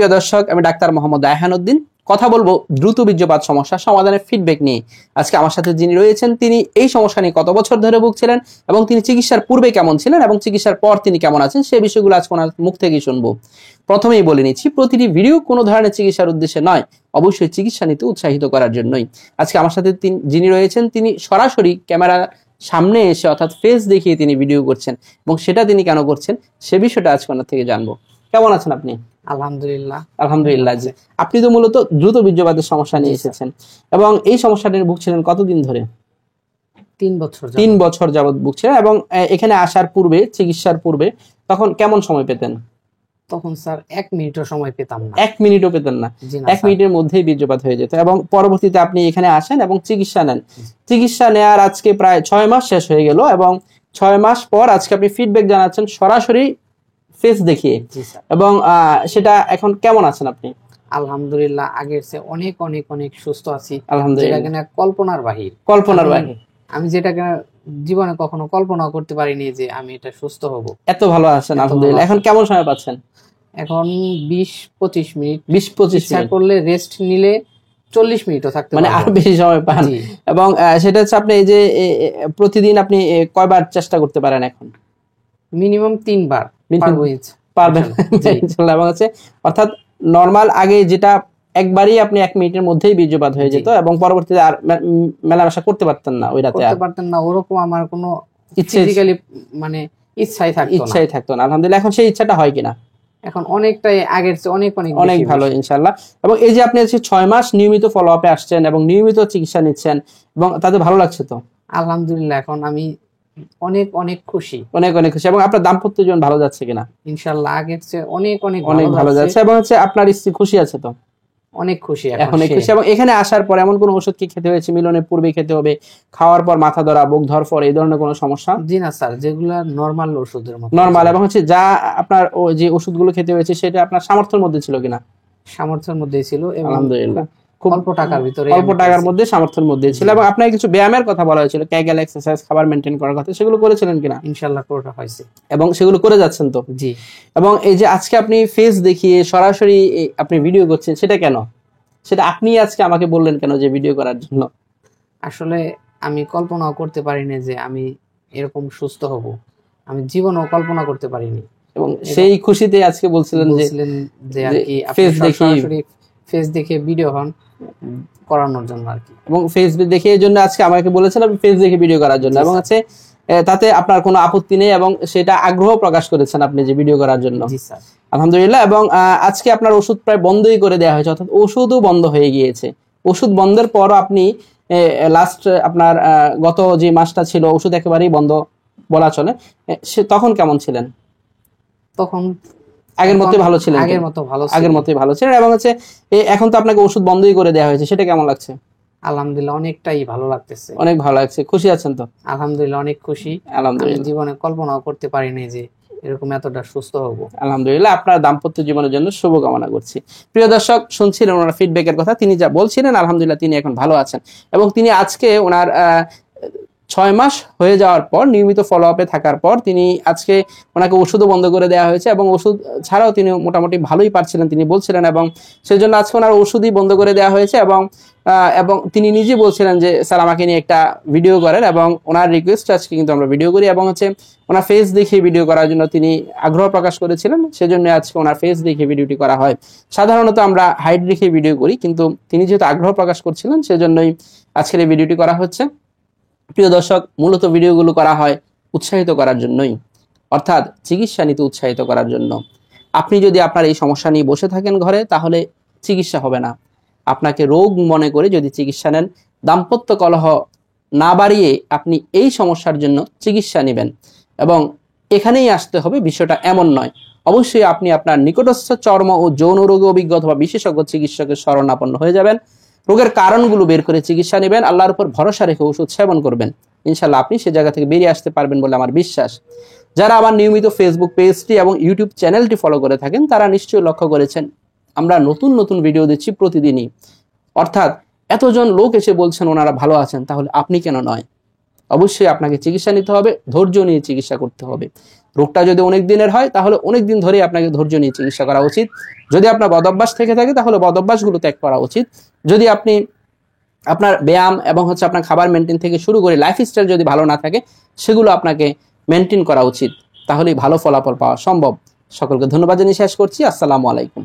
প্রিয় দর্শক, আমি ডাক্তার মোহাম্মদ রায়হান উদ্দিন কথা বলবো দ্রুত বীর্যপাত সমস্যা সমাধানের ফিডব্যাক নিয়ে। আজকে আমার সাথে যিনি রয়েছেন তিনি এই সমস্যা নিয়ে কত বছর ধরে ভুগছিলেন এবং তিনি চিকিৎসার পূর্বে কেমন ছিলেন এবং চিকিৎসার পর তিনি কেমন আছেন সেই বিষয়গুলো আজকে ওনার মুখ থেকেই শুনবো। প্রথমেই বলে নিচ্ছি, প্রতিটি ভিডিও কোনো ধরনের চিকিৎসার উদ্দেশ্যে নয়, অবশ্যই চিকিৎসা নিতে উৎসাহিত করার জন্যই। আজকে আমার সাথে যিনি রয়েছেন তিনি সরাসরি ক্যামেরা সামনে এসে অর্থাৎ ফেস দেখিয়ে তিনি ভিডিও করছেন এবং সেটা তিনি কেন করছেন সে বিষয়টা আজকে ওনার থেকে জানবো। কেমন আছেন আপনি? আলহামদুলিল্লাহ। আলহামদুলিল্লাহ। জি, আপনি তো মূলত দ্রুত বীর্যপাতের সমস্যা নিয়ে এসেছেন এবং এই সমস্যাটা নিয়ে ভুগছিলেন কতদিন ধরে? 3 বছর যাবত ভুগছিলেন এবং এখানে আসার পূর্বে, চিকিৎসার পূর্বে তখন কেমন সময় পেতেন? তখন স্যার 1 মিনিটও সময় পেতাম না। 1 মিনিটও পেতেন না? 1 মিনিটের মধ্যেই বীর্যপাত হয়ে যেত এবং পরবর্তীতে আপনি এখানে আসেন এবং চিকিৎসা নেন। চিকিৎসা নেওয়ার আজকে প্রায় 6 মাস শেষ হয়ে গেল এবং 6 মাস পর আজকে আপনি ফিডব্যাক জানাচ্ছেন সরাসরি ফেস দেখিয়ে। এবং সেটা এখন কেমন আছেন আপনি? আলহামদুলিল্লাহ, আগের চেয়ে অনেক অনেক অনেক সুস্থ আছি। আলহামদুলিল্লাহ। যেটা কল্পনার বাহির। আমি যেটাকে জীবনে কখনো কল্পনা করতে পারিনি যে আমি এটা সুস্থ হব। এত ভালো আছেন আলহামদুলিল্লাহ। এখন কেমন সময় পাচ্ছেন? এখন 20-25 মিনিট। 20-25 মিনিট করলে রেস্ট নিলে 40 মিনিটও থাকতে মানে আরো বেশি সময় পান। এবং সেটা হচ্ছে আপনি এই যে প্রতিদিন আপনি কয়বার চেষ্টা করতে পারেন এখন? মিনিমাম 3 বার পারবেন ইনশাআল্লাহ। এবং হচ্ছে অর্থাৎ নরমাল আগে যেটা একবারই আপনি 1 মিনিটের মধ্যেই বীর্যপাত হয়ে যেত এবং পরবর্তীতে আর মেলামেশা করতে পারতেন না, ওই রাতে ওরকম আমার কোনো ফিজিক্যালি মানে ইচ্ছাই থাকতো না। আলহামদুলিল্লাহ। এখন সেই ইচ্ছাটা হয় কিনা? এখন অনেকটাই আগের চেয়ে অনেক অনেক ভালো ইনশাআল্লাহ। এবং এই যে আপনি 6 মাস নিয়মিত ফলো আপে আসছেন এবং নিয়মিত চিকিৎসা নিচ্ছেন এবং তাতে ভালো লাগছে তো? আলহামদুলিল্লাহ, এখন আমি অনেক অনেক খুশি এবং আপনার দাম্পত্য জীবন ভালো যাচ্ছে কিনা? ইনশাআল্লাহ আগের চেয়ে অনেক অনেক ভালো যাচ্ছে। এবং হচ্ছে আপনার স্ত্রী খুশি আছে তো? অনেক খুশি এখন খুশি। এবং এখানে আসার পর এমন কোনো ওষুধ কি খেতে হয়েছে? মিলনের পূর্বে খেতে হবে, খাওয়ার পর মাথা ধরা, বুক ধরফর এই ধরনের কোনো সমস্যা? জি না স্যার, যেগুলো নরমাল ওষুধের মতো নরমাল। এবং হচ্ছে যা আপনার যে ওষুধগুলো খেতে হয়েছে সেটা আপনার সামর্থ্যের মধ্যে ছিল কিনা? সামর্থ্যের মধ্যেই ছিল। আলহামদুলিল্লাহ। খুব অল্প টাকার ভিতরে, অল্প টাকার মধ্যে সামর্থ্যের মধ্যে ছিল। এবং আপনাকে কিছু ব্যায়ামের কথা বলা হয়েছিল, ক্যাগেল এক্সারসাইজ, খাবার মেইনটেইন করার কথা, সেগুলো করেছিলেন কিনা? ইনশাআল্লাহ করা হয়েছে এবং সেগুলো করে যাচ্ছেন তো? জি। এবং এই যে আজকে আপনি ফেস দেখিয়ে সরাসরি আপনি ভিডিও করছেন, সেটা কেন? সেটা আপনি আজকে আমাকে বললেন কেন যে ভিডিও করার জন্য? আসলে আমি কল্পনাও করতে পারিনি যে আমি এরকম সুস্থ হব। আমি জীবনেও কল্পনা করতে পারিনি। এবং সেই খুশিতে আজকে বলছিলেন যে আর কি ফেস দেখে ভিডিও হন করানোর জন্য আর কি। এবং ফেস দেখে এই জন্য আজকে আমাকে বলেছেন আপনি ফেস দেখে ভিডিও করার জন্য। এবং আছে তাতে আপনার কোনো আপত্তি নেই এবং সেটা আগ্রহ প্রকাশ করেছেন আপনি যে ভিডিও করার জন্য। জি স্যার। আলহামদুলিল্লাহ। এবং আজকে আপনার ওষুধ প্রায় বন্ধই করে দেওয়া হয়েছে, অর্থাৎ ওষুধও বন্ধ হয়ে গিয়েছে। ওষুধ বন্ধের পরও আপনি লাস্ট আপনার গত যে মাসটা ছিল ওষুধ একেবারেই বন্ধ বলা চলে, সে তখন কেমন ছিলেন? তখন আগের মতোই ভালো ছিলেন? আগের মতোই ভালো ছিলেন। এবং হচ্ছে এখন তো আপনাকে ওষুধ বন্ধই করে দেওয়া হয়েছে, সেটা কেমন লাগছে? আলহামদুলিল্লাহ, অনেকটাই ভালো লাগতেছে। অনেক ভালো লাগছে। খুশি আছেন তো? আলহামদুলিল্লাহ, অনেক খুশি। আলহামদুলিল্লাহ। জীবনে কল্পনাও করতে পারিনি যে এরকম এতটা সুস্থ হব। আলহামদুলিল্লাহ। আপনার দাম্পত্য জীবনের জন্য শুভকামনা করছি। প্রিয় দর্শক, শুনছিলেন ওনার ফিডব্যাকের কথা। তিনি যা বলছিলেন আলহামদুলিল্লাহ তিনি এখন ভালো আছেন এবং তিনি আজকে ওনার 6 মাস হয়ে যাওয়ার পর নিয়মিত ফলো আপে থাকার পর তিনি আজকে ওনাকে ওষুধও বন্ধ করে দেওয়া হয়েছে এবং ওষুধ ছাড়াও তিনি মোটামুটি ভালোই পারছিলেন তিনি বলছিলেন। এবং সেই জন্য আজকে ওনার ওষুধই বন্ধ করে দেওয়া হয়েছে এবং তিনি নিজে বলছিলেন যে স্যার আমাকে নিয়ে একটা ভিডিও করেন এবং ওনার রিকোয়েস্ট আজকে কিন্তু আমরা ভিডিও করি এবং হচ্ছে ওনার ফেস দেখিয়ে ভিডিও করার জন্য তিনি আগ্রহ প্রকাশ করেছিলেন, সেজন্য আজকে ওনার ফেস দেখিয়ে ভিডিওটি করা হয়। সাধারণত আমরা হাইট রেখে ভিডিও করি, কিন্তু তিনি যেহেতু আগ্রহ প্রকাশ করছিলেন সেজন্যই আজকের এই ভিডিওটি করা হচ্ছে। প্রিয় দর্শক, মূলত ভিডিওগুলো করা হয় উৎসাহিত করার জন্যই, অর্থাৎ চিকিৎসা নিতে উৎসাহিত করার জন্য। আপনি যদি আপনার এই সমস্যা নিয়ে বসে থাকেন ঘরে, তাহলে চিকিৎসা হবে না। আপনাকে রোগ মনে করে যদি চিকিৎসা নেন, দাম্পত্য কলহ না বাড়িয়ে আপনি এই সমস্যার জন্য চিকিৎসা নেবেন। এবং এখানেই আসতে হবে, বিষয়টা এমন নয়। অবশ্যই আপনি আপনার নিকটস্থ চর্ম ও যৌন রোগ অভিজ্ঞ অথবা বিশেষজ্ঞ চিকিৎসকের শরণাপন্ন হয়ে যাবেন। রোগের কারণগুলো বের করে চিকিৎসা নেবেন, আল্লাহর উপর ভরসা রেখে ওষুধ সেবন করবেন। ইনশাআল্লাহ আপনি সে জায়গা থেকে বেরিয়ে আসতে পারবেন বলে আমার বিশ্বাস। যারা আমার নিয়মিত ফেসবুক পেজটি এবং ইউটিউব চ্যানেলটি ফলো করে থাকেন তারা নিশ্চয়ই লক্ষ্য করেছেন আমরা নতুন নতুন ভিডিও দিচ্ছি প্রতিদিনই। অর্থাৎ এতজন লোক এসে বলছেন ওনারা ভালো আছেন, তাহলে আপনি কেন নয়? অবশ্যই আপনাকে চিকিৎসা নিতে হবে, ধৈর্য নিয়ে চিকিৎসা করতে হবে। রোগটা যদি অনেক দিনের হয় তাহলে অনেক দিন ধরেই আপনাকে ধৈর্য নিয়ে চিকিৎসা করা উচিত। যদি আপনার বদঅভ্যাস থেকে থাকে তাহলে বদঅভ্যাসগুলো ত্যাগ করা উচিত। যদি আপনি আপনার ব্যায়াম এবং আপনার খাবার মেনটেন থেকে শুরু করে লাইফস্টাইল যদি ভালো না থাকে সেগুলো আপনাকে মেনটেন করা উচিত, তাহলেই ভালো ফলাফল পাওয়া সম্ভব। সকলকে ধন্যবাদ জানিয়ে শেষ করছি। আসসালামু আলাইকুম।